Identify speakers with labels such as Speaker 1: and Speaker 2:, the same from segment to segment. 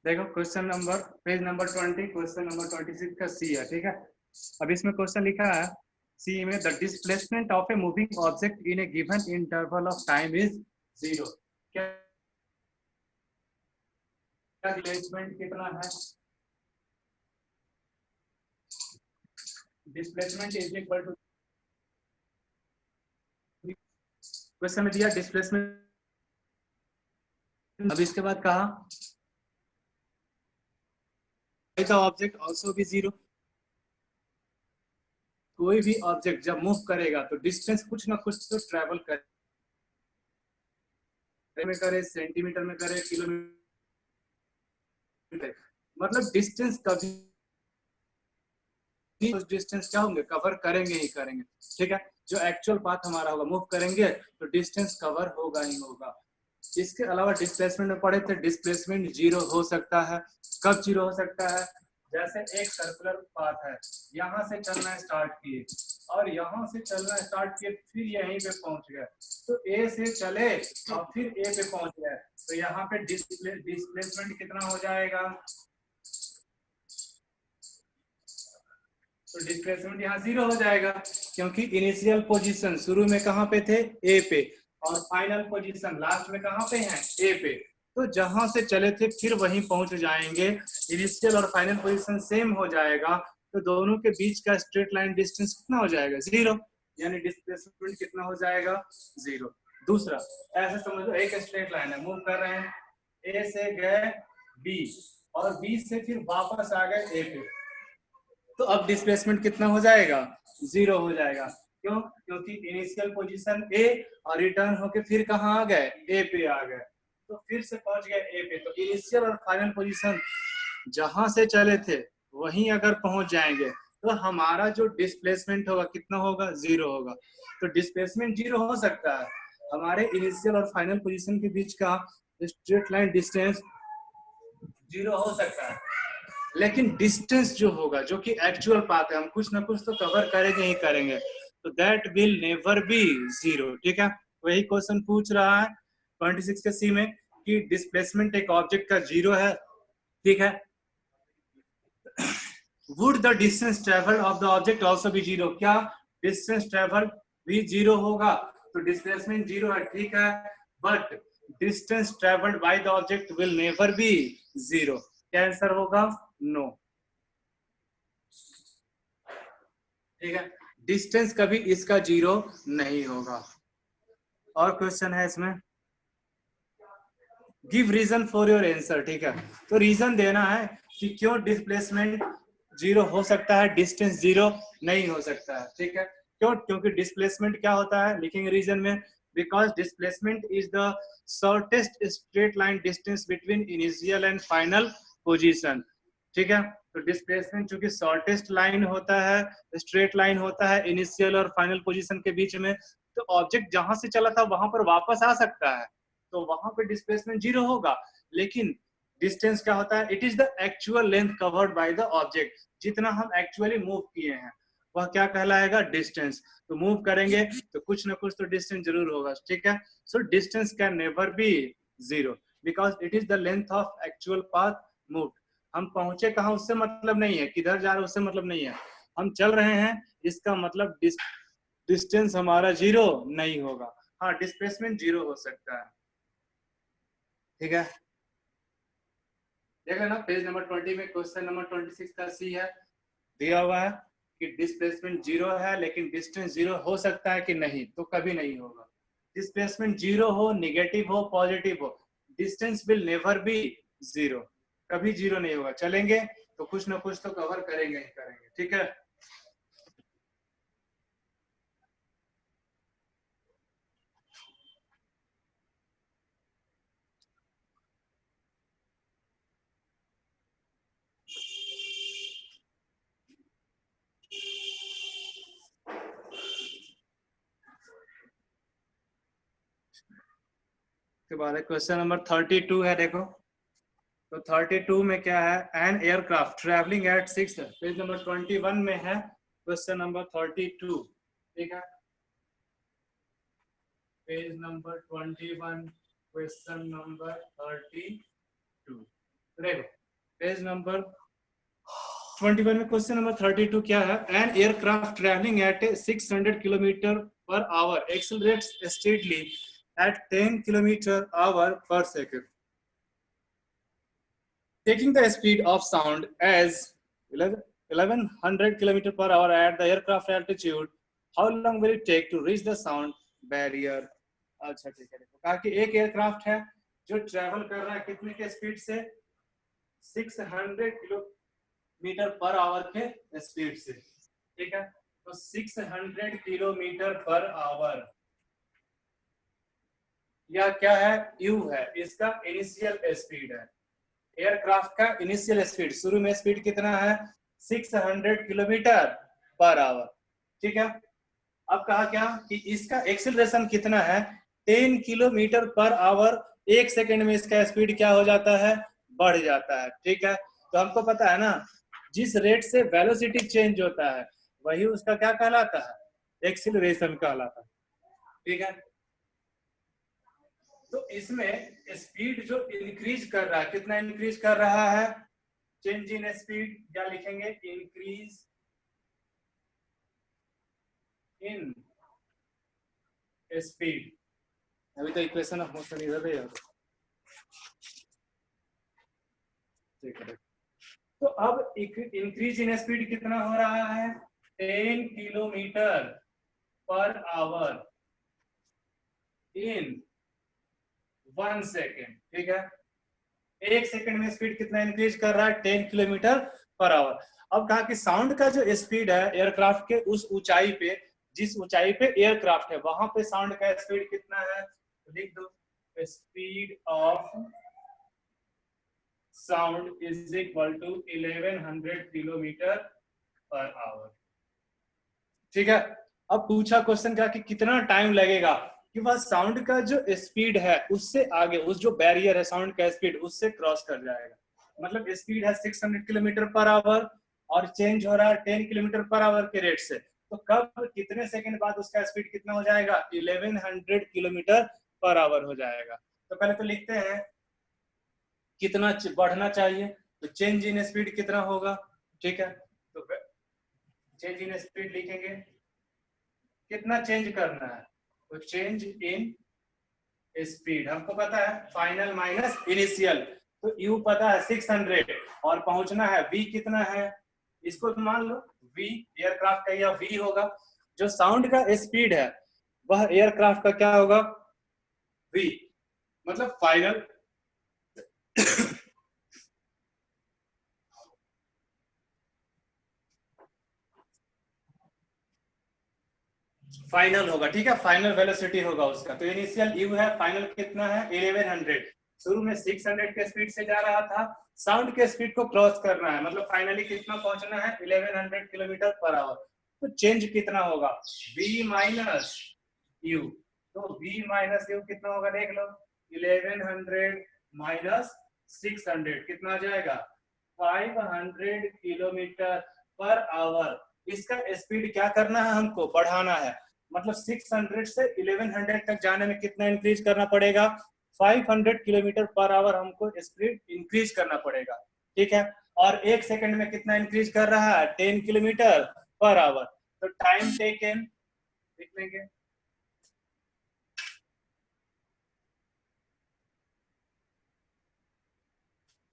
Speaker 1: देखो question number page number 20 question number 26 का सी है, ठीक है। अब इसमें क्वेश्चन लिखा है सी में the displacement of a moving object in a given interval of time is 0। क्या डिस्प्लेसमेंट कितना है? Displacement is equal to, question में दिया डिस्प्लेसमेंट, अब इसके बाद कहा का ऑब्जेक्ट आल्सो भी 0। कोई भी ऑब्जेक्ट जब मूव करेगा तो डिस्टेंस कुछ ना कुछ तो ट्रेवल करे में करे, सेंटीमीटर में करे, किलोमीटर, मतलब डिस्टेंस कभी डिस्टेंस क्या होंगे कवर करेंगे ही करेंगे, ठीक है। जो एक्चुअल पाथ हमारा होगा मूव करेंगे तो डिस्टेंस कवर होगा ही होगा। इसके अलावा डिस्प्लेसमेंट में पढ़े थे डिस्प्लेसमेंट 0 हो सकता है। कब 0 हो सकता है? जैसे एक सर्कुलर पाथ है, यहाँ से चलना स्टार्ट किए और यहाँ से चलना स्टार्ट किए फिर यहीं पे पहुंच गए, तो ए से चले और फिर ए पे पहुंच गए, तो यहाँ पे डिस्प्लेसमेंट कितना हो जाएगा? तो डिस्प्लेसमेंट यहाँ 0 हो जाएगा, क्योंकि इनिशियल पोजीशन शुरू में कहाँ पे थे? ए पे, और फाइनल पोजीशन लास्ट में कहाँ पे है? ए पे। तो जहां से चले थे फिर वहीं पहुंच जाएंगे, इनिशियल और फाइनल पोजीशन सेम हो जाएगा, तो दोनों के बीच का स्ट्रेट लाइन डिस्टेंस कितना हो जाएगा? 0, यानी डिस्प्लेसमेंट कितना हो जाएगा? 0। दूसरा, ऐसे समझो एक स्ट्रेट लाइन है, मूव कर रहे हैं, ए से गए बी और बी से फिर वापस आ गए ए पे, तो अब डिस्प्लेसमेंट कितना हो जाएगा? 0 हो जाएगा। क्यों? क्योंकि इनिशियल पोजीशन ए और रिटर्न होके फिर कहाँ आ गए? ए पे आ गए, तो फिर से पहुंच गए ए पे, तो इनिशियल और फाइनल पोजीशन जहां से चले थे वहीं अगर पहुंच जाएंगे तो हमारा जो डिस्प्लेसमेंट होगा कितना होगा? 0 होगा। तो डिस्प्लेसमेंट 0 हो सकता है, हमारे इनिशियल और फाइनल पोजीशन के बीच का स्ट्रेट लाइन डिस्टेंस 0 हो सकता है, लेकिन डिस्टेंस जो होगा, जो कि एक्चुअल पाथ है, हम कुछ ना कुछ तो कवर करेंगे ही करेंगे, तो दैट विल नेवर बी 0, ठीक है। वही क्वेश्चन पूछ रहा है 26 के सी में कि डिस्प्लेसमेंट एक ऑब्जेक्ट का 0 है, ठीक है। Would the distance travel of the object also be 0? क्या डिस्टेंस ट्रेवल भी 0 होगा? तो डिस्प्लेसमेंट 0 है, ठीक है, but distance travelled by the object will never be 0। क्या आंसर होगा? नो, ठीक है, डिस्टेंस कभी इसका 0 नहीं होगा। और क्वेश्चन है इसमें, give reason for your answer, ठीक है। तो रीजन देना है कि क्यों डिस्प्लेसमेंट 0 हो सकता है, डिस्टेंस 0 नहीं हो सकता है, ठीक है। क्यों? क्योंकि डिस्प्लेसमेंट क्या होता है, लिखेंगे रीजन में, because displacement is the shortest straight line distance between initial and final position, ठीक है। तो डिस्प्लेसमेंट चूंकि शॉर्टेस्ट लाइन होता है, स्ट्रेट लाइन होता है इनिशियल और फाइनल पोजीशन के बीच में, तो ऑब्जेक्ट जहां से चला था वहां पर वापस आ सकता है, तो वहां पे डिस्प्लेसमेंट 0 होगा। लेकिन डिस्टेंस क्या होता है? It is the actual length covered by the object, जितना हम एक्चुअली मूव किए हैं वह क्या कहलाएगा? डिस्टेंस। तो मूव करेंगे तो कुछ ना कुछ तो डिस्टेंस जरूर होगा, ठीक है। So distance can never be 0 because it is the length of actual path move. हम पहुंचे कहाँ उससे मतलब नहीं है, किधर जा रहे उससे मतलब नहीं है, हम चल रहे हैं, इसका मतलब डिस्टेंस हमारा 0 नहीं होगा। हाँ, डिस्प्लेसमेंट 0 हो सकता है, ठीक है। देख लेना पेज नंबर 20 में क्वेश्चन नंबर 26 का सी है, दिया हुआ है कि डिस्प्लेसमेंट 0 है लेकिन डिस्टेंस 0 हो सकता है कि नहीं, तो कभी नहीं होगा। डिस्प्लेसमेंट 0 हो, नेगेटिव हो, पॉजिटिव हो, डिस्टेंस विल नेवर बी 0, कभी 0 नहीं होगा। चलेंगे तो कुछ ना कुछ तो कवर करेंगे ही करेंगे, ठीक है। के बाद क्वेश्चन नंबर 32 है, देखो। तो 32 में क्या है? An aircraft travelling at 6, page number 21 में है क्वेश्चन नंबर 32, ठीक है। पेज नंबर 21 क्वेश्चन नंबर 32, देखो पेज नंबर 21 में क्वेश्चन नंबर 32 क्या है? An aircraft travelling eight 600 kilometre per our accelerates steadily at 10 km/h per second, taking the speed of sound as 1100 km/h at the aircraft altitude. How long will it take to reach the sound barrier? अच्छा ठीक है, कहा कि एक aircraft है जो travel कर रहा है कितने के स्पीड से? 600 किलोमीटर पर आवर के स्पीड से, ठीक है? तो 600 किलोमीटर पर आवर या क्या है? यू है, इसका इनिशियल स्पीड है। एयरक्राफ्ट का इनिशियल स्पीड, शुरू में स्पीड कितना है? 600 किलोमीटर पर आवर, ठीक है? अब कहा क्या कि इसका एक्सेलरेशन कितना है? 10 किलोमीटर पर आवर। एक सेकंड में इसका स्पीड क्या हो जाता है? बढ़ जाता है, ठीक है? तो हमको पता है ना, जिस रेट से वेलोसिटी चेंज होता है वही उसका क्या कहलाता है? एक्सेलरेशन कहलाता है, ठीक है? तो इसमें स्पीड जो इंक्रीज कर रहा है, कितना इंक्रीज कर रहा है? चेंज इन स्पीड क्या लिखेंगे? Increase in speed. अभी तो इक्वेशन ऑफ मोशन इधर है यार, ठीक है? तो अब इंक्रीज इन स्पीड कितना हो रहा है? 10 kilometre per our in 1 second, ठीक है? एक सेकंड में स्पीड कितना इंक्रीज कर रहा है? 10 किलोमीटर पर आवर। अब कहा कि साउंड का जो स्पीड है एयरक्राफ्ट के उस ऊंचाई पे, जिस ऊंचाई पे एयरक्राफ्ट है वहां पे साउंड का स्पीड कितना है? लिख दो, speed of sound is equal to 1100 kilometre per hour, ठीक है? अब पूछा क्वेश्चन क्या कि कितना टाइम लगेगा कि वह साउंड का जो स्पीड है उससे आगे, उस जो बैरियर है साउंड का स्पीड, उससे क्रॉस कर जाएगा। मतलब स्पीड है 600 किलोमीटर पर आवर और चेंज हो रहा है 10 किलोमीटर पर आवर के रेट से, तो कब कितने सेकंड बाद उसका स्पीड कितना हो जाएगा? 1100 किलोमीटर पर आवर हो जाएगा। तो पहले तो लिखते हैं कितना बढ़ना चाहिए, तो चेंज इन स्पीड कितना होगा, ठीक है? तो चेंज इन स्पीड लिखेंगे, कितना चेंज करना है? तो चेंज इन स्पीड हमको पता है फाइनल माइनस इनिशियल, तो यू पता है 600 और पहुंचना है v कितना है? इसको मान लो v एयरक्राफ्ट का या v होगा, जो साउंड का स्पीड है वह एयरक्राफ्ट का क्या होगा? v, मतलब फाइनल फाइनल होगा, ठीक है? फाइनल वेलोसिटी होगा उसका। तो इनिशियल यू है, फाइनल कितना है? 1100। शुरू में 600 के स्पीड से जा रहा था, साउंड के स्पीड को क्रॉस करना है, मतलब फाइनली कितना पहुंचना है? 1100 किलोमीटर पर आवर। तो चेंज कितना होगा? v minus you. तो v माइनस यू कितना होगा? देख लो, 1100 माइनस 600 कितना आ जाएगा? 500 किलोमीटर पर आवर। इसका स्पीड क्या करना है? हमको बढ़ाना है, मतलब 600 से 1100 तक जाने में कितना इंक्रीज करना पड़ेगा? 500 किलोमीटर पर आवर हमको स्पीड इंक्रीज करना पड़ेगा, ठीक है? और एक सेकंड में कितना इंक्रीज कर रहा है? 10 किलोमीटर पर आवर। तो टाइम टेकन देख लेंगे,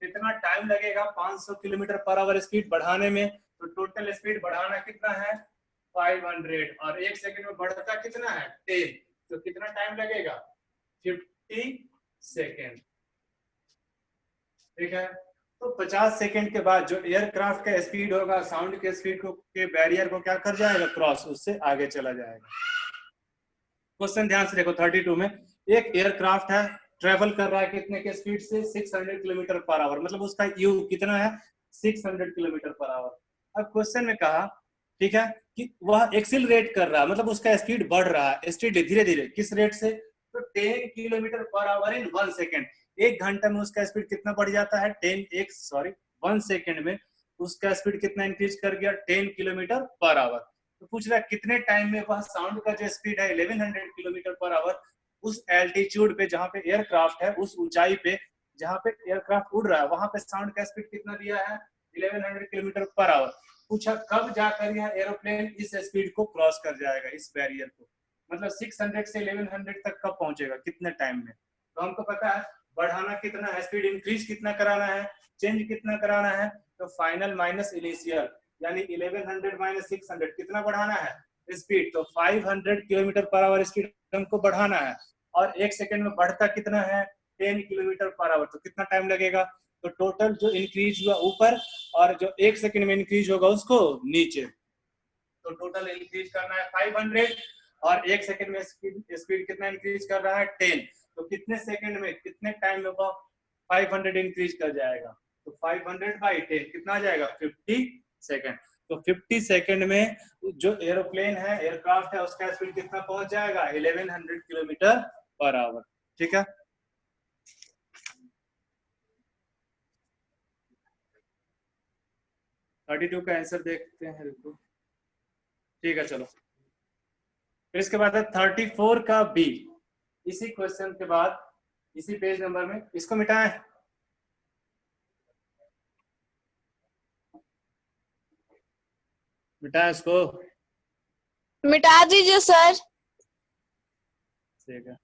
Speaker 1: कितना टाइम लगेगा 500 किलोमीटर पर आवर स्पीड बढ़ाने में? तो टोटल स्पीड बढ़ाना कितना है? 500, और एक सेकंड में बढ़ता कितना है? 10। तो कितना टाइम लगेगा? 50 सेकंड, ठीक है? तो 50 सेकंड के बाद जो एयरक्राफ्ट का स्पीड होगा साउंड के स्पीड को के बैरियर को क्या कर जाएगा? क्रॉस, उससे आगे चला जाएगा। क्वेश्चन ध्यान से देखो 32 में, एक एयरक्राफ्ट है ट्रेवल कर रहा है कितने के स्पीड से? 600 किलोमीटर पर आवर, मतलब उसका यू कितना है? 600 किलोमीटर पर आवर। अब क्वेश्चन में कहा, ठीक है, कि वह एक्सिलरेट कर रहा है, मतलब उसका स्पीड बढ़ रहा है, स्पीड धीरे धीरे, किस रेट से? तो 10 kilometre per our in 1 second. एक घंटा में उसका स्पीड कितना बढ़ जाता है? 1 सेकेंड में उसका स्पीड कितना इंक्रीज कर गया? 10 किलोमीटर पर आवर। तो पूछ रहा है कितने टाइम में वह साउंड का जो स्पीड है 1100 किलोमीटर पर आवर उस एल्टीट्यूड पे जहां पे एयरक्राफ्ट है, उस ऊंचाई पे जहाँ पे एयरक्राफ्ट उड़ रहा है वहां पे साउंड का स्पीड कितना दिया है 1100 किलोमीटर पर आवर। पूछा कब जाकर यह एरोप्लेन इस स्पीड को क्रॉस कर जाएगा, इस बैरियर को, मतलब 600 से 1100 तक कब पहुंचेगा, कितने टाइम में। तो हमको पता है बढ़ाना कितना है, स्पीड इंक्रीज कितना कराना है, चेंज कितना कराना है, तो फाइनल माइनस इनिशियल यानी 1100 माइनस 600 कितना बढ़ाना है स्पीड, तो 500 किलोमीटर पर आवर स्पीड हमको बढ़ाना है। और एक सेकंड में बढ़ता कितना है 10 किलोमीटर पर आवर, तो कितना टाइम लगेगा। तो टोटल जो इंक्रीज हुआ ऊपर और जो एक सेकंड में इंक्रीज होगा उसको नीचे, तो टोटल इंक्रीज करना है 500 और एक सेकंड में स्पीड कितना इंक्रीज कर रहा है 10, तो कितने सेकंड में कितने टाइम में 500 इंक्रीज कर जाएगा, तो 500/10 कितना आ जाएगा 50 सेकंड। तो 50 सेकंड में जो एरोप्लेन है एयरक्राफ्ट है उसका स्पीड कितना पहुंच जाएगा 1100 किलोमीटर पर आवर। ठीक है, थर्टी टू का आंसर देखते हैं, रुको। ठीक है चलो, फिर इसके बाद है 34 का बी, इसी क्वेश्चन के बाद इसी पेज नंबर में, इसको मिटाएं, मिटाएं इसको,
Speaker 2: मिटा दीजिए सर।
Speaker 1: ठीक है।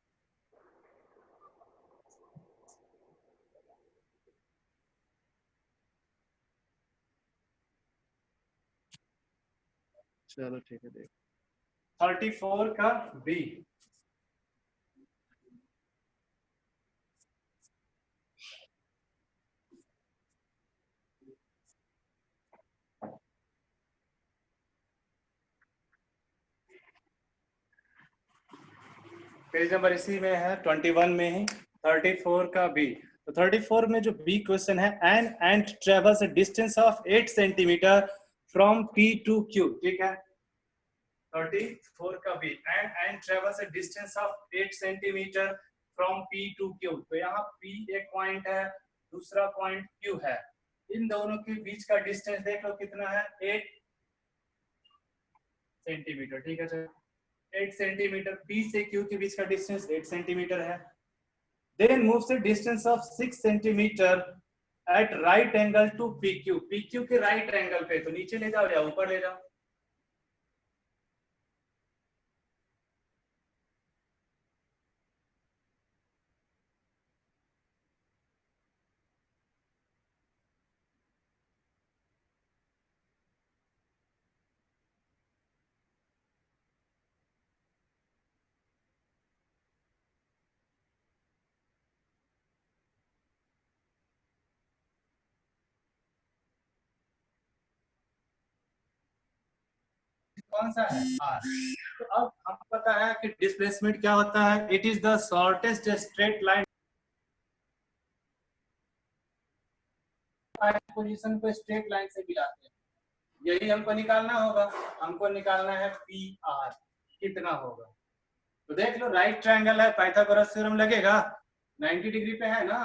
Speaker 1: चलो ठीक है, देख 34 का बी, पेज नंबर इसी में है 21 में ही 34 का बी। तो 34 में जो बी क्वेश्चन है, an ant travels a distance of 8 centimetre from P to Q. ठीक है, 34 का B, an travels a distance of 8 centimetre from P to Q. तो यहाँ पी एक पॉइंट है, दूसरा पॉइंट क्यू है, इन दोनों के बीच का डिस्टेंस देख लो कितना है 8 सेंटीमीटर। ठीक है सर, 8 सेंटीमीटर, पी से क्यू के बीच का डिस्टेंस 8 सेंटीमीटर है। Then moves the distance of 6 centimetre at right angle to PQ, PQ के राइट एंगल पे, तो नीचे ले जाओ या ऊपर ले जाओ, कौन सा है आर। तो अब हमको पता है कि डिस्प्लेसमेंट क्या होता है, it is the shortest straight line position को स्ट्रेट लाइन से मिलाते हैं, यही हमको निकालना होगा। हमको निकालना है पी आर कितना होगा। तो देख लो राइट ट्रायंगल है, पाइथागोरस थ्योरम लगेगा, 90 डिग्री पे है ना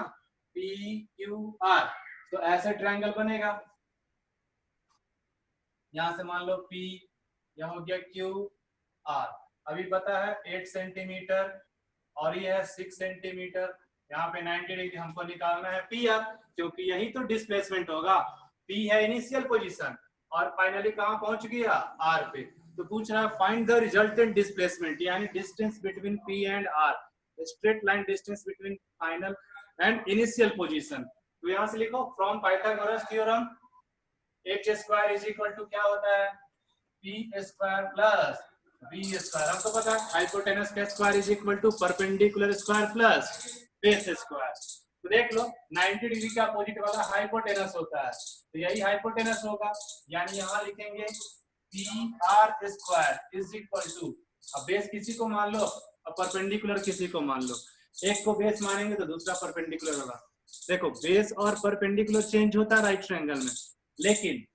Speaker 1: पी क्यू आर, तो ऐसे ट्रायंगल बनेगा। यहां से मान लो पी, यह हो गया क्यू आर, अभी पता है 8 सेंटीमीटर और ये है 6 सेंटीमीटर, यहाँ पे 90 डिग्री हमको निकालना है पी आर, क्योंकि यही तो डिस्प्लेसमेंट होगा। पी है इनिशियल पोजीशन और फाइनली कहाँ पहुंच गया आर पे, तो पूछ रहा है फाइंड द रिजल्टेंट डिस्प्लेसमेंट यानी distance between P and R, straight line distance between final and initial position. तो यहाँ से लिखो from Pythagoras theorem H square is equal to क्या होता है P square plus B square, हमको पता है हाइपोटेनस का square is equal to perpendicular square plus base square. तो देख लो 90 डिग्री का अपोजिट वाला हाइपोटेनस होता है, तो यही हाइपोटेनस होगा, यानी यहाँ लिखेंगे P R square is equal to, अब बेस किसी को मान लो और परपेंडिकुलर किसी को मान लो, एक को बेस मानेंगे तो दूसरा परपेंडिकुलर होगा। देखो बेस और परपेंडिकुलर चेंज होता है राइट ट्रायंगल में, लेकिन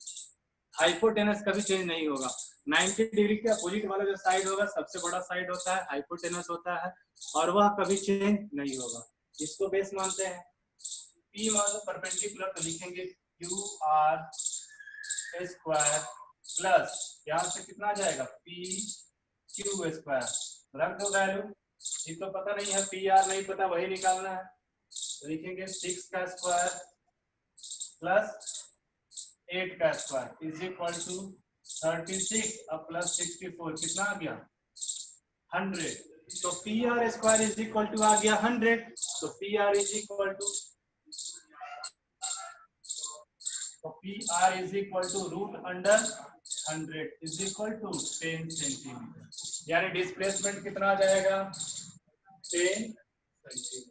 Speaker 1: हाइपोटेनस कभी चेंज नहीं होगा। 90 डिग्री के अपोजिट वाला जो साइड होगा सबसे बड़ा साइड होता है, हाइपोटेनस होता है, और वह कभी चेंज नहीं होगा। इसको बेस मानते हैं, पी मान लो परपेंडिकुलर, तो लिखेंगे क्यू आर स्क्वायर प्लस यहाँ से कितना आ जाएगा पी क्यू स्क्वायर, रख दो वैल्यू, ये तो पता नहीं है पी आर नहीं पता वही निकालना है, तो लिखेंगे 6 का स्क्वायर प्लस 8 का स्क्वायर इज इक्वल टू 36 अब प्लस 64 कितना आ गया 100। तो P R square is equal to आ गया 100। तो P R is equal to root under 100 is equal to 10 centimetre. यानी डिस्प्लेसमेंट कितना आ जाएगा 10 सेंटीमीटर।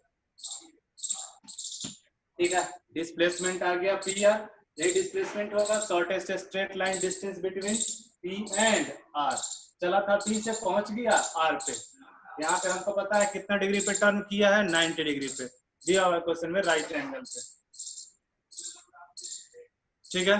Speaker 1: ठीक है, डिस्प्लेसमेंट आ गया पी आर। यही डिस्प्लेसमेंट होगा shortest straight line distance between P and R. चला था पी से पहुंच गया आर पे। यहाँ पे हमको पता है कितना डिग्री पे टर्न किया है 90 डिग्री पे दिया हुआ क्वेश्चन में राइट एंगल पे। ठीक है,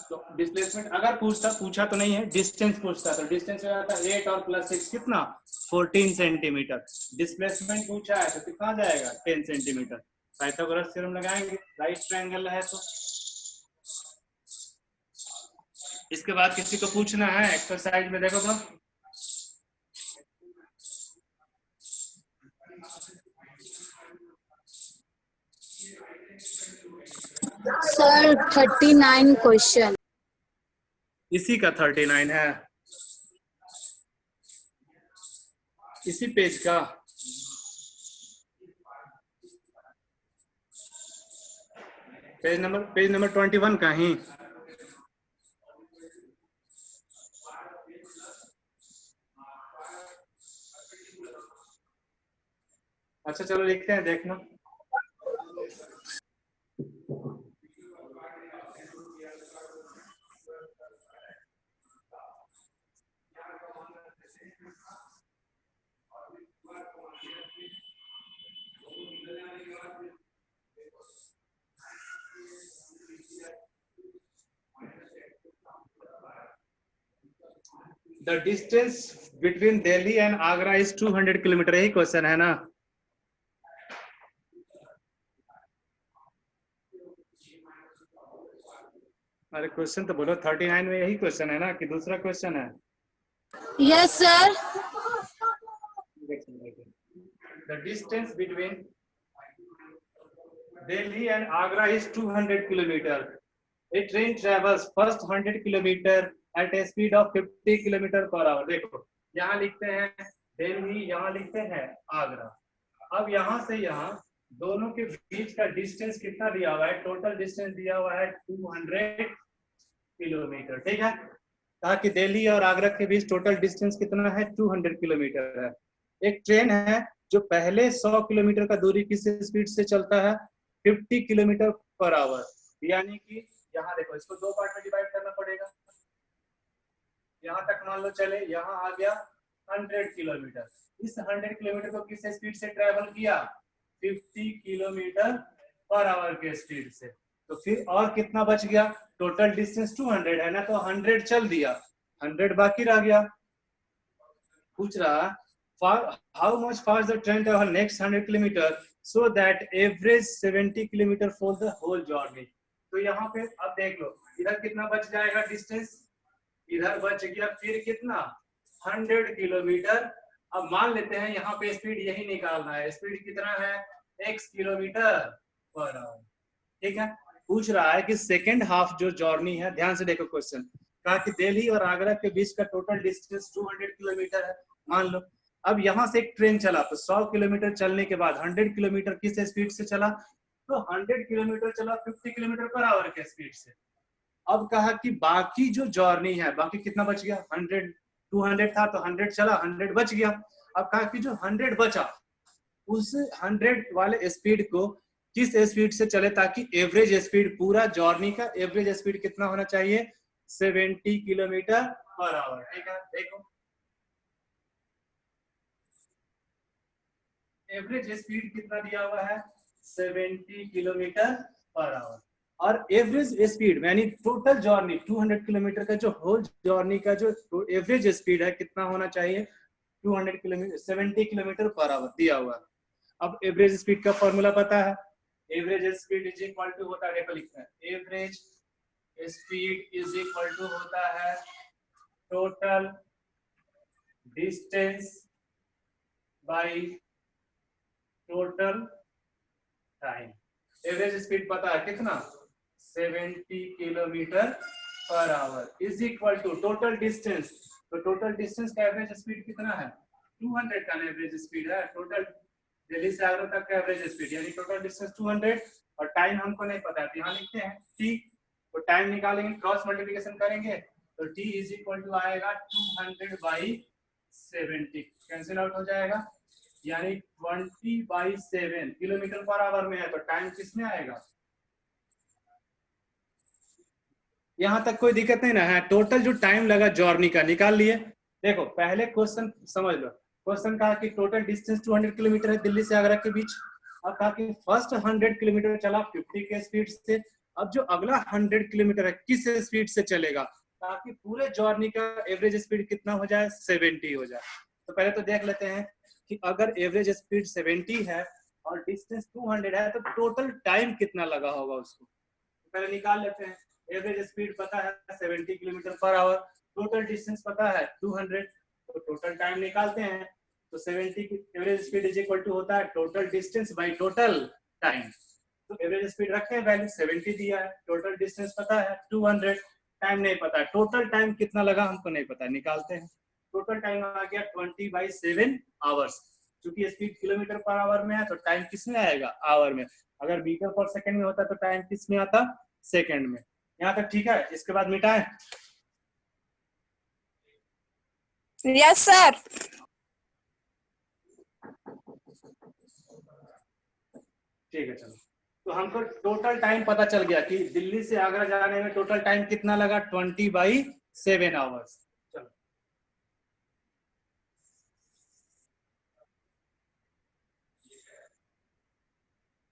Speaker 1: तो डिस्प्लेसमेंट अगर पूछा तो नहीं है, डिस्टेंस पूछता तो डिस्टेंस हो जाता है 8 और प्लस 6 कितना 14 सेंटीमीटर। डिस्प्लेसमेंट पूछा है तो कितना जाएगा 10 सेंटीमीटर। पाइथागोरस थ्योरम लगाएंगे राइट ट्रायंगल है तो। इसके बाद किसी को पूछना है एक्सरसाइज में देखो तो
Speaker 2: सर 39 क्वेश्चन।
Speaker 1: इसी का 39 है, इसी पेज का। पेज नंबर 21 का ही। अच्छा चलो लिखते हैं, देखना। The distance between Delhi and Agra is 200 kilometre. यही क्वेश्चन है ना। अरे क्वेश्चन तो बोलो 39 में यही क्वेश्चन है ना कि दूसरा क्वेश्चन है।
Speaker 2: Yes sir.
Speaker 1: The distance between Delhi and Agra is 200 kilometer. A train travels first 100 kilometer at a speed of 50 kilometer per hour। देखो यहाँ लिखते हैं दिल्ली, यहाँ लिखते हैं आगरा। अब यहाँ से यहाँ दोनों के बीच का डिस्टेंस कितना दिया हुआ है, टोटल डिस्टेंस दिया हुआ है 200 किलोमीटर। ठीक है, कहा कि दिल्ली और आगरा के बीच टोटल डिस्टेंस कितना है 200 किलोमीटर है। एक ट्रेन है जो पहले 100 किलोमीटर का दूरी किस स्पीड से चलता है 50 किलोमीटर पर आवर। यानी कि यहाँ देखो इसको दो पार्ट में डिवाइड करना पड़ेगा। यहाँ तक मान लो चले, यहाँ आ गया 100 किलोमीटर। इस 100 किलोमीटर को किस स्पीड से ट्रेवल किया 50 किलोमीटर पर आवर के स्पीड से। तो फिर और कितना बच गया, टोटल डिस्टेंस 200 है ना, तो 100 चल दिया, 100 बाकी रह गया। पूछ रहा how much fast the train travel next 100 kilometre so that average 70 kilometre for the whole journey. तो यहाँ पे अब देख लो इधर कितना बच जाएगा डिस्टेंस, इधर बच गया फिर कितना 100 किलोमीटर। अब मान लेते हैं यहाँ पे स्पीड यही निकालना है, स्पीड कितना है x किलोमीटर पर आवर। ठीक है, पूछ रहा है कि सेकेंड हाफ जो जर्नी है, ध्यान से देखो क्वेश्चन, कहा कि दिल्ली और आगरा के बीच का टोटल डिस्टेंस 200 किलोमीटर है मान लो। अब यहाँ से एक ट्रेन चला तो 100 किलोमीटर चलने के बाद 100 किलोमीटर किस स्पीड से चला, तो 100 किलोमीटर चला 50 किलोमीटर पर आवर के स्पीड से। अब कहा कि बाकी जो जर्नी है, बाकी कितना बच गया 100, 200 था तो 100 चला, 100 बच गया। अब कहा कि जो 100 बचा उस 100 वाले स्पीड को किस स्पीड से चले ताकि एवरेज स्पीड, पूरा जर्नी का एवरेज स्पीड कितना होना चाहिए 70 किलोमीटर पर आवर। ठीक है, देखो एवरेज स्पीड कितना दिया हुआ है 70 किलोमीटर पर आवर। और एवरेज स्पीड यानी टोटल जर्नी 200 किलोमीटर का जो होल जर्नी का जो एवरेज स्पीड है कितना होना चाहिए 200 किलोमीटर 70 किलोमीटर पर आवर दिया हुआ। अब एवरेज स्पीड का फॉर्मूला पता है, average speed is equal to होता है, देखो लिखते हैं average speed is equal to होता है total distance by total time. Average speed पता है कितना, 70 kilometre per hour is equal to total distance. तो टोटल डिस्टेंस का एवरेज स्पीड कितना है, 200 का एवरेज स्पीड है। टोटल दिल्ली से आगरा तक का एवरेज स्पीड यानी टोटल डिस्टेंस 200 और टाइम हमको नहीं पता है, तो यहाँ लिखते हैं t। तो टाइम निकालेंगे, क्रॉस मल्टीप्लिकेशन करेंगे तो t इज इक्वल टू आएगा 200/70, कैंसिल आउट हो जाएगा, यानी 20/7 किलोमीटर पर आवर में है, तो टाइम किसमें आएगा। यहाँ तक कोई दिक्कत नहीं ना है। टोटल जो टाइम लगा जर्नी का निकाल लिए। देखो पहले क्वेश्चन समझ लो, क्वेश्चन कहा कि टोटल डिस्टेंस 200 किलोमीटर है दिल्ली से आगरा के बीच। अब कहा कि फर्स्ट 100 किलोमीटर चला 50 के स्पीड से, अब जो अगला 100 किलोमीटर है किस स्पीड से चलेगा, ताकि पूरे जर्नी का एवरेज स्पीड कितना हो जाए, 70 हो जाए। तो पहले तो देख लेते हैं कि अगर एवरेज स्पीड 70 है और डिस्टेंस 200 है तो टोटल टाइम कितना लगा होगा उसको, तो पहले निकाल लेते हैं। एवरेज स्पीड पता है 70 kilometre per our, total distance पता है 200, तो टोटल टाइम निकालते हैं। तो 70 की average speed is equal to होता है total distance by total time. तो एवरेज स्पीड रखते हैं, वैल्यू 70 दिया है, टोटल डिस्टेंस पता है 200, टाइम नहीं पता है, टोटल टाइम कितना लगा हमको नहीं पता, निकालते हैं। टोटल टाइम आ गया 20/7 आवर्स। क्योंकि स्पीड किलोमीटर पर आवर में है तो टाइम किस में आएगा, आवर में। अगर मीटर पर सेकंड में होता तो टाइम किस में आता, सेकंड में। यहाँ तक ठीक है, इसके बाद मिटाएं।
Speaker 2: Yes sir.
Speaker 1: ठीक है चलो, तो हमको टोटल टाइम पता चल गया कि दिल्ली से आगरा जाने में टोटल टाइम कितना लगा, 20/7 आवर्स। चलो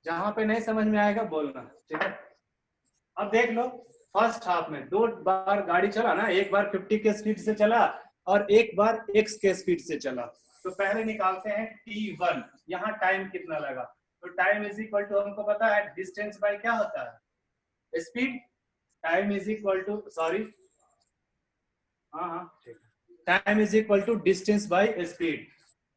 Speaker 1: जहां पे नहीं समझ में आएगा बोलना, ठीक है। अब देख लो फर्स्ट हाफ में 2 बार गाड़ी चला ना, एक बार 50 के स्पीड से चला और एक बार x के स्पीड से चला। तो पहले निकालते हैं t1, यहाँ टाइम कितना लगा। तो टाइम इज इक्वल टू हमको पता है डिस्टेंस बाय क्या होता है, speed. Time is equal to sorry हाँ ठीक है, time is equal to distance by speed.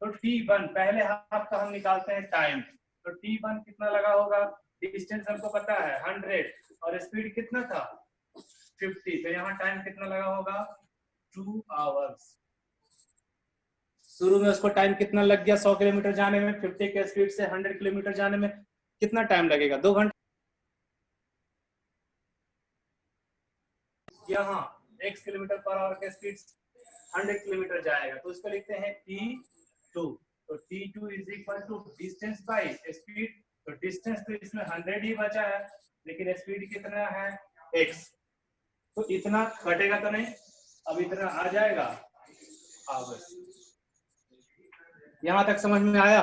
Speaker 1: तो t1 पहले हाफ का हम निकालते हैं टाइम। तो t1 कितना लगा होगा, डिस्टेंस हमको पता है 100 और स्पीड कितना था 50, तो यहाँ टाइम कितना लगा होगा 2 आवर्स। शुरू में उसको टाइम कितना लग गया 100 किलोमीटर जाने में, 50 के स्पीड से 100 किलोमीटर जाने में कितना टाइम लगेगा, 2 घंटे। यहाँ x किलोमीटर पर आवर के स्पीड 100 किलोमीटर जाएगा, तो इसको लिखते हैं t2। तो t2 is equal to distance by speed. तो डिस्टेंस तो इसमें 100 ही बचा है, लेकिन स्पीड कितना है x, तो इतना घटेगा तो नहीं, अब इतना आ जाएगा आवर्स। यहाँ तक समझ में आया।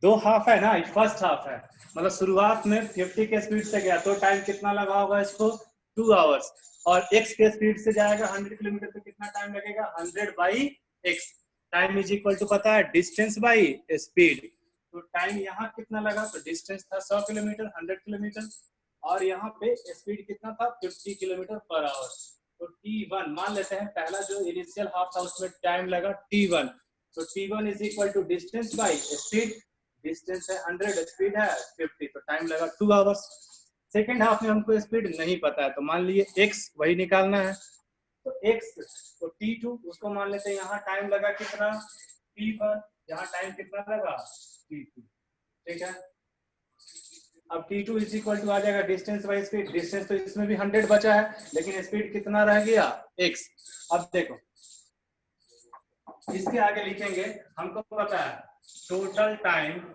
Speaker 1: 2 हाफ है ना, फर्स्ट हाफ है, मतलब शुरुआत में 50 के स्पीड से गया तो टाइम कितना लगा होगा इसको 2 आवर्स, और x के स्पीड से जाएगा 100 किलोमीटर तो कितना टाइम लगेगा 100/x। Time is equal to पता है डिस्टेंस बाय स्पीड। तो टाइम यहाँ कितना लगा, तो डिस्टेंस था 100 किलोमीटर 100 किलोमीटर और यहाँ पे स्पीड कितना था 50 किलोमीटर पर आवर। तो t1 मान लेते हैं, पहला जो इनिशियल हाफ था उसमें टाइम लगा t1। तो t1 is equal to distance by speed. Distance है 100, स्पीड है 50, तो टाइम लगा 2 आवर्स। सेकेंड हाफ में हमको स्पीड नहीं पता है, तो मान लिए x वही निकालना है। तो x तो t2 उसको मान लेते हैं, यहाँ टाइम लगा कितना t1, यहाँ टाइम कितना लगा t2, ठीक है। अब t2 इज इक्वल टू आ जाएगा डिस्टेंस बाय स्पीड। डिस्टेंस तो इसमें भी 100 बचा है, लेकिन स्पीड कितना रह गया x। अब देखो इसके आगे लिखेंगे, हमको पता है टोटल टाइम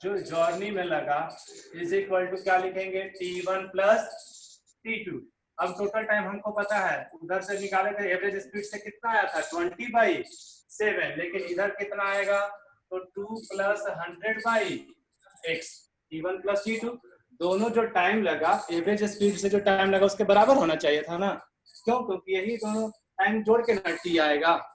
Speaker 1: जो जर्नी में लगा इज इक्वल टू क्या लिखेंगे t1 प्लस t2। अब टोटल टाइम हमको पता है, उधर से निकाले थे एवरेज स्पीड से कितना आया था 20/7, लेकिन इधर कितना आएगा तो 2 plus 100/x। t1 plus t2 दोनों जो टाइम लगा एवरेज स्पीड से जो टाइम लगा उसके बराबर होना चाहिए था ना, क्यों, क्योंकि यही दोनों टाइम जोड़ के ना t आएगा।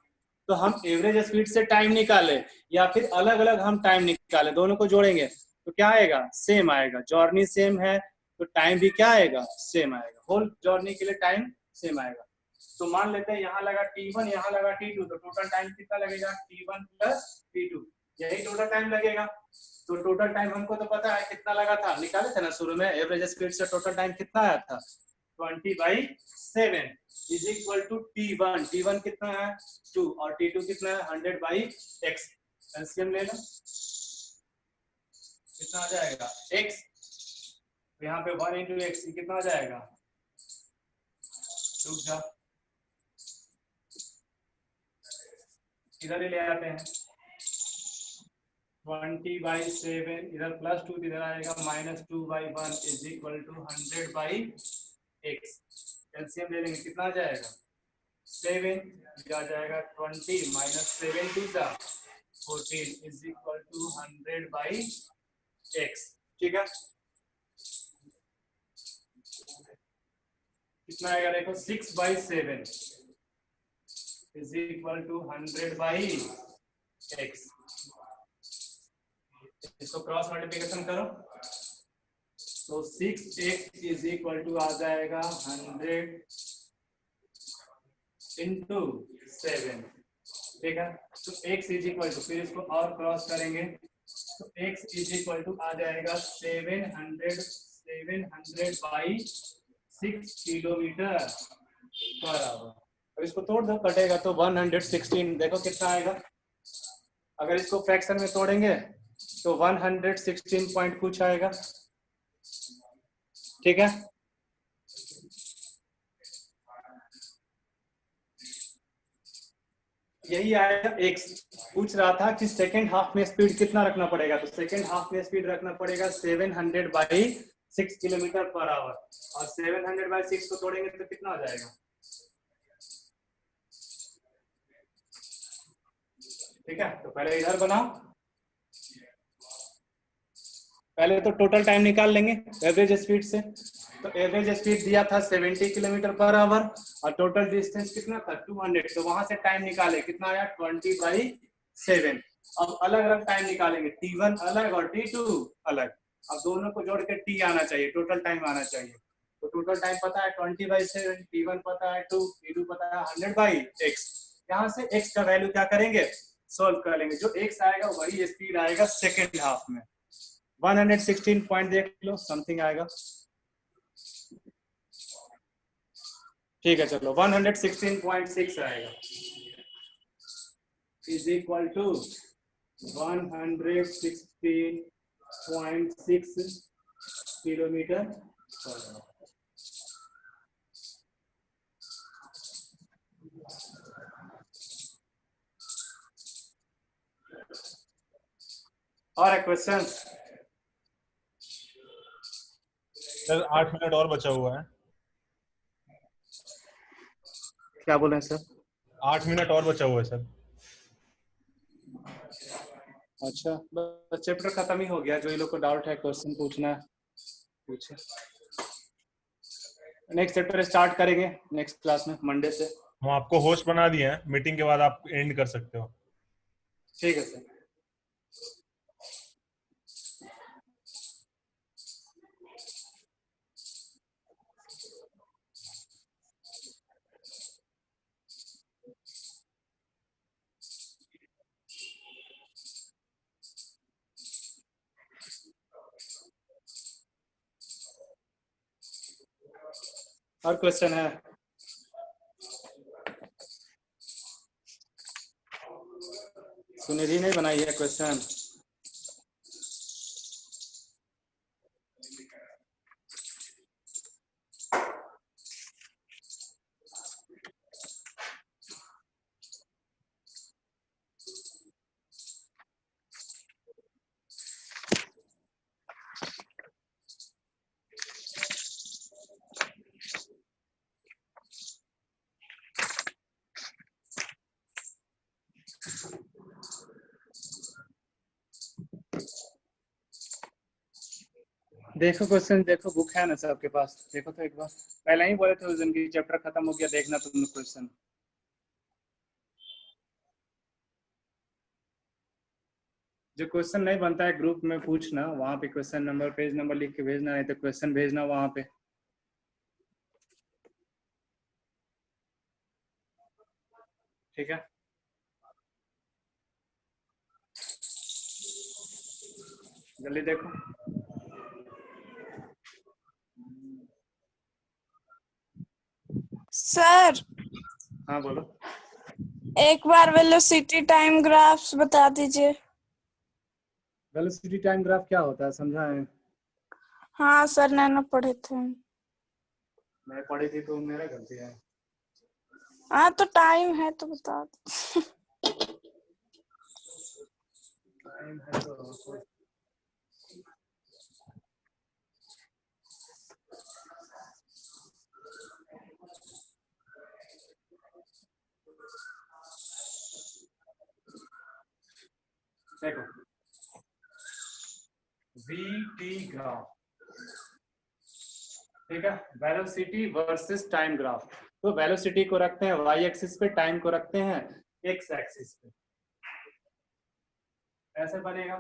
Speaker 1: तो हम एवरेज स्पीड से टाइम निकाले या फिर अलग अलग हम टाइम निकाले, दोनों को जोड़ेंगे तो क्या आएगा, सेम आएगा। जर्नी सेम है तो टाइम भी क्या आएगा, सेम आएगा। होल जर्नी के लिए टाइम सेम आएगा। तो मान लेते हैं यहाँ लगा t1, यहाँ लगा t2, तो टोटल टाइम कितना लगेगा t1 प्लस t2। यही टोटल टाइम लगेगा। तो टोटल टाइम हमको तो पता है कितना लगा था, निकाले थे ना शुरू में, एवरेज स्पीड से टोटल टाइम कितना आया था 20/7 is equal to T1। T1 कितना है 2 और T2 कितना है 100/x। एलसीएम ले लो, कितना आ जाएगा x, यहाँ पे 1 × x कितना आ जाएगा, रुक जा इधर ही ले आते हैं, 20/7 इधर +2 इधर आएगा -2/1 is equal to 100/x। LCM ले लेंगे, कितना आ जाएगा 7 आ जाएगा 20 -7 2 14 इज इक्वल टू 100/x। ठीक है, कितना आएगा देखो 6/7 इज इक्वल टू 100/x। इसको क्रॉस मल्टीप्लिकेशन करो तो 6x इज इक्वल टू आ जाएगा 100 × 7। ठीक है, तो x इज इक्वल टू, फिर इसको और क्रॉस करेंगे तो x इज इक्वल टू आ जाएगा 700/6 किलोमीटर पर आवर। अब इसको तोड़ दो, कटेगा तो 116, देखो कितना आएगा। अगर इसको फ्रैक्शन में तोड़ेंगे तो 116 पॉइंट कुछ आएगा। ठीक है, यही आएगा x। पूछ रहा था कि सेकेंड हाफ में स्पीड कितना रखना पड़ेगा, तो सेकेंड हाफ में स्पीड रखना पड़ेगा 700/6 किलोमीटर पर आवर, और 700/6 को तोड़ेंगे तो कितना हो जाएगा। ठीक है, तो पहले इधर बनाओ, पहले तो टोटल टाइम निकाल लेंगे एवरेज स्पीड से। तो एवरेज स्पीड दिया था 70 किलोमीटर पर आवर और टोटल डिस्टेंस कितना था 200, तो वहां से टाइम निकाले, कितना आया 20/7। अब अलग अलग टाइम निकालेंगे, T1 अलग और T2 अलग। अब दोनों को जोड़ के T आना चाहिए, टोटल टाइम आना चाहिए। तो टोटल टाइम पता है 20/7, T1 पता है 2, T2 पता है 100/x। यहाँ से x का वैल्यू क्या करेंगे, सोल्व कर लेंगे, जो x आएगा वही स्पीड आएगा सेकेंड हाफ में। 116 पॉइंट देख लो, समथिंग आएगा। ठीक है, चलो 116.6 आएगा is equal to 116.6 kilometre per hour. और क्वेश्चन
Speaker 3: सर 8 मिनट और बचा हुआ है।
Speaker 1: क्या बोले सर?
Speaker 3: 8 मिनट और बचा हुआ है सर।
Speaker 1: अच्छा, बस चैप्टर खत्म ही हो गया। जो ये लोग को डाउट है, क्वेश्चन पूछना है पूछे। नेक्स्ट चैप्टर स्टार्ट करेंगे नेक्स्ट क्लास में, मंडे से।
Speaker 3: हम आपको होस्ट बना दिए हैं, मीटिंग के बाद आप एंड कर सकते हो।
Speaker 1: ठीक है सर। और क्वेश्चन है? सुनिधि नहीं बनाई है क्वेश्चन? देखो क्वेश्चन, देखो बुक है ना सबके पास, देखो तो एक बार। पहले ही बोले थे उस दिन की चैप्टर खत्म हो गया, देखना तुम क्वेश्चन। जो क्वेश्चन नहीं बनता है ग्रुप में पूछना, वहां पे क्वेश्चन नंबर पेज नंबर लिख के भेजना, नहीं तो क्वेश्चन भेजना वहां पे। ठीक है। जल्दी देखो।
Speaker 2: सर
Speaker 1: हाँ बोलो।
Speaker 2: एक बार वेलोसिटी टाइम ग्राफ्स बता दीजिए।
Speaker 1: वेलोसिटी टाइम ग्राफ क्या होता है समझाएं?
Speaker 2: हाँ सर, नैनो पढ़े थे।
Speaker 1: मैं पढ़ी थी तो मेरा गलती है।
Speaker 2: हाँ तो टाइम है तो बता दो।
Speaker 1: टाइम है तो देखो, वीटी ग्राफ, ठीक है, वेलोसिटी वर्सेस टाइम ग्राफ। तो वेलोसिटी को रखते हैं वाई एक्सिस पे, टाइम को रखते हैं एक्स एक्सिस पे, ऐसे बनेगा।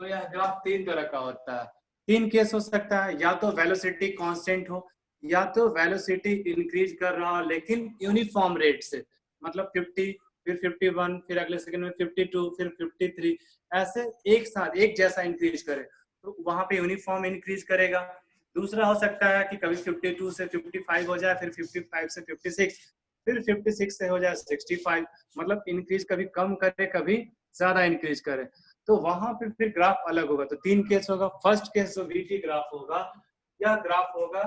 Speaker 1: तो यह ग्राफ तीन तरह का होता है। तीन केस हो सकता है, या तो वेलोसिटी कांस्टेंट हो, या तो वेलोसिटी इंक्रीज कर रहा हो लेकिन यूनिफॉर्म रेट से, मतलब 50, फिर 51, फिर अगले सेकंड में 52, फिर 53, ऐसे एक साथ एक जैसा इंक्रीज करे, तो वहां पे यूनिफॉर्म इंक्रीज करेगा। दूसरा हो सकता है कि कभी 52 से 55 हो जाए, फिर 55 से 56, फिर 56 से हो जाए 65, मतलब इंक्रीज कभी कम करे कभी ज्यादा इंक्रीज करे, तो वहां पे फिर ग्राफ अलग होगा। तो तीन केस होगा। फर्स्ट केस जो वीटी ग्राफ होगा, यह ग्राफ होगा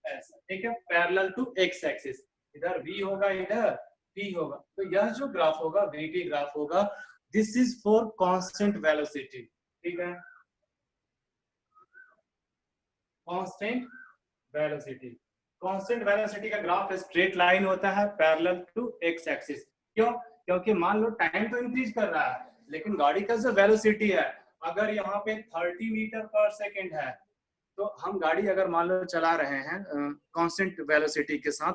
Speaker 1: ऐसा, ठीक है, पैरेलल टू एक्स एक्सिस, इधर v होगा इधर p होगा। तो यह जो ग्राफ होगा वीटी ग्राफ होगा, this is for constant velocity, ठीक है, कांस्टेंट वेलोसिटी। कांस्टेंट वेलोसिटी का ग्राफ स्ट्रेट लाइन होता है पैरेलल टू एक्स एक्सिस। क्यों? क्योंकि मान लो टाइम तो इंक्रीज कर रहा है, लेकिन गाड़ी का जो वेलोसिटी है, अगर यहाँ पे 30 मीटर पर सेकेंड है, तो हम गाड़ी अगर मान लो चला रहे हैं कांस्टेंट वेलोसिटी के साथ,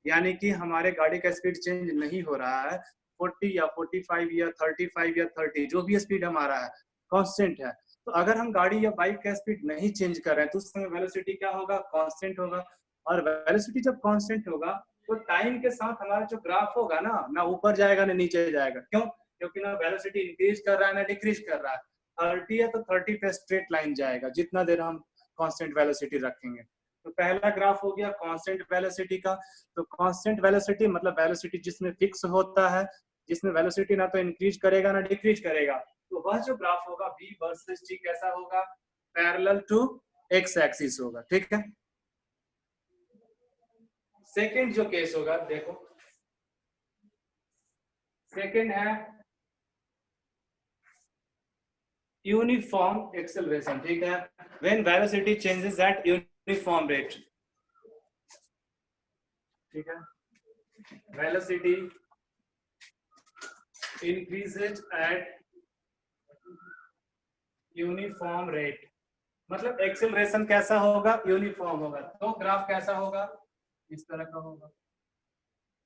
Speaker 1: यानी कि हमारे गाड़ी का स्पीड चेंज नहीं हो रहा है, 40 या 45 या 35 या 30, जो भी स्पीड हमारा है कांस्टेंट है। तो अगर हम गाड़ी या बाइक का स्पीड नहीं चेंज कर रहे हैं तो उस समय वेलोसिटी क्या होगा? कांस्टेंट होगा। और वेलोसिटी जब कांस्टेंट होगा तो टाइम के साथ हमारा जो ग्राफ होगा ना, ना ऊपर जाएगा ना नीचे जाएगा। क्यों? क्योंकि ना वेलोसिटी इंक्रीज कर रहा है ना डिक्रीज कर रहा है। 30 है तो 30 पे स्ट्रेट लाइन जाएगा जितना देर हम कांस्टेंट वेलोसिटी रखेंगे। तो पहला ग्राफ हो गया कांस्टेंट वेलोसिटी का। तो कांस्टेंट वेलोसिटी मतलब वेलोसिटी जिसमें फिक्स होता है, जिसमें वेलोसिटी ना तो इंक्रीज करेगा ना डिक्रीज करेगा, तो वह जो ग्राफ होगा v वर्सेस t कैसा होगा? पैरेलल टू एक्स एक्सिस होगा, ठीक है। सेकंड जो केस होगा देखो, सेकंड है यूनिफॉर्म एक्सेलरेशन, ठीक है, when velocity changes at uniform rate, ठीक है, velocity increases at uniform rate, मतलब एक्सेलरेशन कैसा होगा? यूनिफॉर्म होगा। तो ग्राफ कैसा होगा? इस तरह का होगा,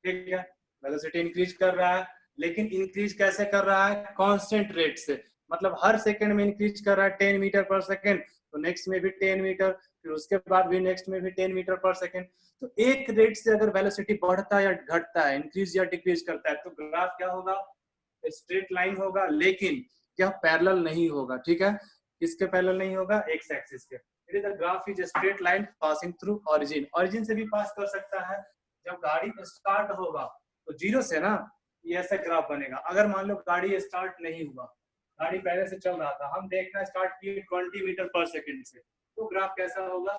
Speaker 1: ठीक है। वेलोसिटी इंक्रीज कर रहा है, लेकिन इंक्रीज कैसे कर रहा है? कांस्टेंट रेट से, मतलब हर सेकंड में इंक्रीज कर रहा है 10 मीटर पर सेकंड, तो नेक्स्ट में भी 10 मीटर, फिर उसके बाद भी नेक्स्ट में भी 10 मीटर पर सेकंड। तो एक रेट से अगर वेलोसिटी बढ़ता है या घटता है, इंक्रीज या डिक्रीज करता है, तो ग्राफ क्या होगा? स्ट्रेट लाइन होगा, लेकिन यह पैरेलल नहीं होगा, ठीक है। किसके पैरेलल नहीं होगा? एक्स एक्सिस के। It is the graph is straight line passing through origin. Origin से भी पास कर सकता है। जब गाड़ी स्टार्ट होगा तो जीरो से ना, ये ऐसा ग्राफ बनेगा। अगर मान लो गाड़ी स्टार्ट नहीं हुआ, गाड़ी पहले से चल रहा था, हम देखना स्टार्ट किए 20 मीटर पर सेकंड से, तो ग्राफ कैसा होगा?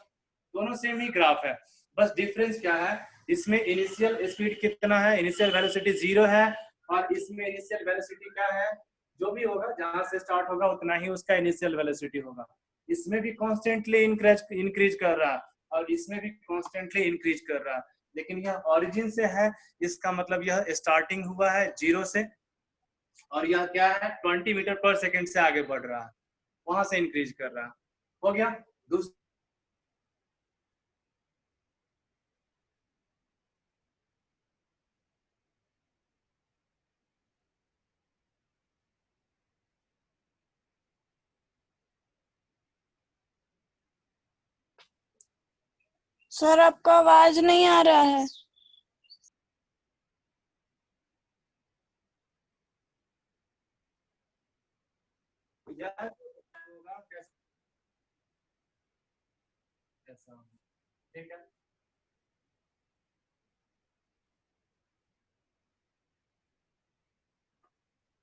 Speaker 1: दोनों सेम ही ग्राफ है, बस डिफरेंस क्या है? इसमें इनिशियल स्पीड कितना है, इनिशियल वेलोसिटी 0 है, और इसमें इनिशियल वेलोसिटी क्या है? जो भी होगा जहां से स्टार्ट होगा उतना ही उसका इनिशियल वेलोसिटी होगा। इसमें भी कॉन्स्टेंटली इंक्रीज कर रहा है और इसमें भी कॉन्स्टेंटली इंक्रीज कर रहा है, लेकिन यह ओरिजिन से है, इसका मतलब यह स्टार्टिंग हुआ है 0 से, और यह क्या है? 20 मीटर पर सेकंड से आगे बढ़ रहा है, वहां से इंक्रीज कर रहा है। हो गया। दूसरा
Speaker 2: सर आपका आवाज नहीं आ रहा है।
Speaker 1: यह होगा कैसा, ठीक है।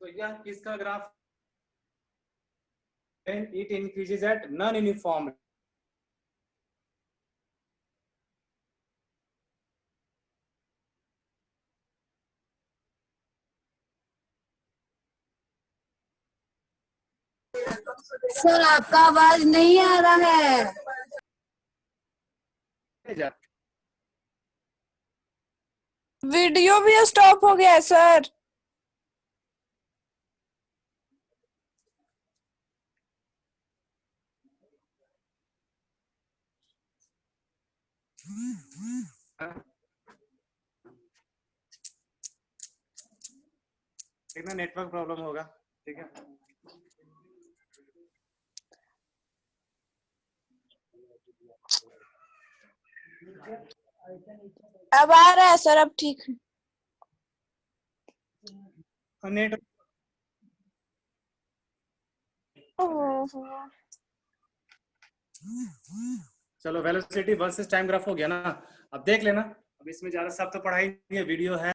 Speaker 1: तो यह किसका graph, it increases at non-uniform
Speaker 4: sir आपका आवाज नहीं आ रहा है।
Speaker 2: वीडियो भी स्टॉप हो गया है सर।
Speaker 1: कितना नेटवर्क प्रॉब्लम होगा, ठीक है।
Speaker 2: अब आ रहा है सर, अब ठीक है।
Speaker 1: नेट चलो वेलोसिटी वर्सेस टाइम ग्राफ हो गया ना। अब देख लेना, अब इसमें ज्यादा सब तो पढ़ाई नहीं है, वीडियो है।